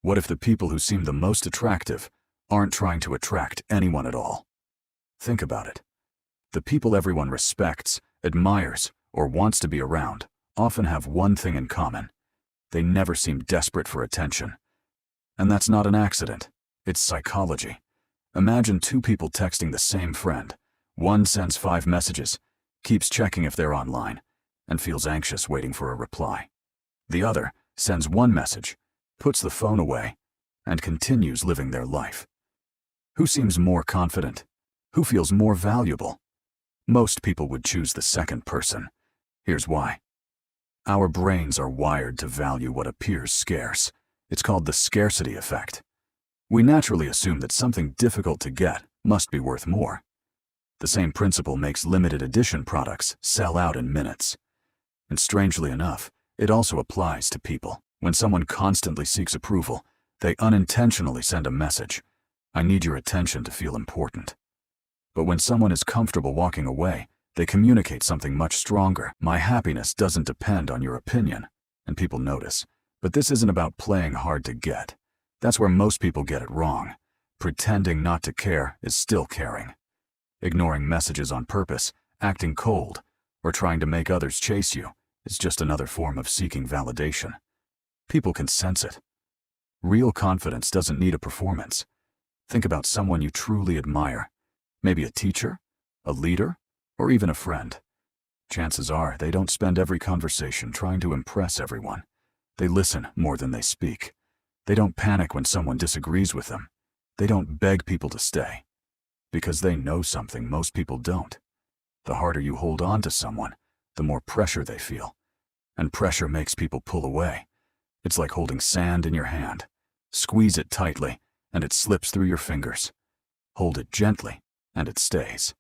What if the people who seem the most attractive aren't trying to attract anyone at all? Think about it. The people everyone respects, admires, or wants to be around often have one thing in common. They never seem desperate for attention. And that's not an accident. It's psychology. Imagine two people texting the same friend. One sends 5 messages, keeps checking if they're online, and feels anxious waiting for a reply. The other sends 1 message, puts the phone away, and continues living their life. Who seems more confident? Who feels more valuable? Most people would choose the second person. Here's why. Our brains are wired to value what appears scarce. It's called the scarcity effect. We naturally assume that something difficult to get must be worth more. The same principle makes limited edition products sell out in minutes. And strangely enough, it also applies to people. When someone constantly seeks approval, they unintentionally send a message. I need your attention to feel important. But when someone is comfortable walking away, they communicate something much stronger. My happiness doesn't depend on your opinion. And people notice. But this isn't about playing hard to get. That's where most people get it wrong. Pretending not to care is still caring. Ignoring messages on purpose, acting cold, or trying to make others chase you is just another form of seeking validation. People can sense it. Real confidence doesn't need a performance. Think about someone you truly admire. Maybe a teacher, a leader, or even a friend. Chances are they don't spend every conversation trying to impress everyone. They listen more than they speak. They don't panic when someone disagrees with them. They don't beg people to stay. Because they know something most people don't. The harder you hold on to someone, the more pressure they feel. And pressure makes people pull away. It's like holding sand in your hand. Squeeze it tightly, and it slips through your fingers. Hold it gently, and it stays.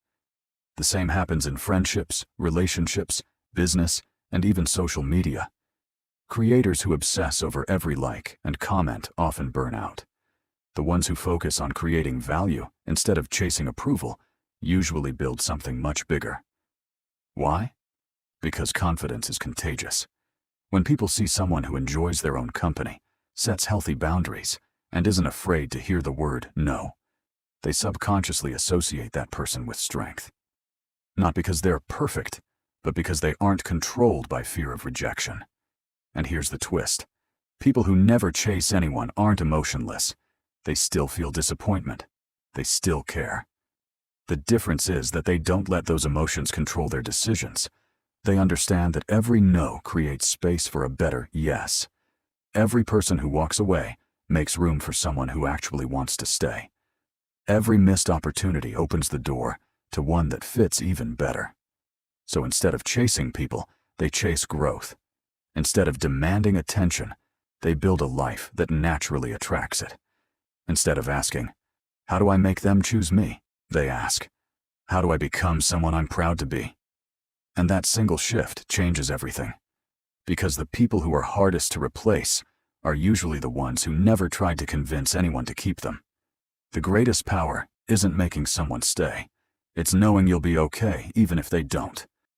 The same happens in friendships, relationships, business, and even social media. Creators who obsess over every like and comment often burn out. The ones who focus on creating value instead of chasing approval usually build something much bigger. Why? Because confidence is contagious. When people see someone who enjoys their own company, sets healthy boundaries, and isn't afraid to hear the word no, they subconsciously associate that person with strength. Not because they're perfect, but because they aren't controlled by fear of rejection. And here's the twist. People who never chase anyone aren't emotionless. They still feel disappointment. They still care. The difference is that they don't let those emotions control their decisions. They understand that every no creates space for a better yes. Every person who walks away makes room for someone who actually wants to stay. Every missed opportunity opens the door to one that fits even better. So instead of chasing people, they chase growth. Instead of demanding attention, they build a life that naturally attracts it. Instead of asking, how do I make them choose me? They ask, how do I become someone I'm proud to be? And that single shift changes everything. Because the people who are hardest to replace are usually the ones who never tried to convince anyone to keep them. The greatest power isn't making someone stay. It's knowing you'll be okay even if they don't.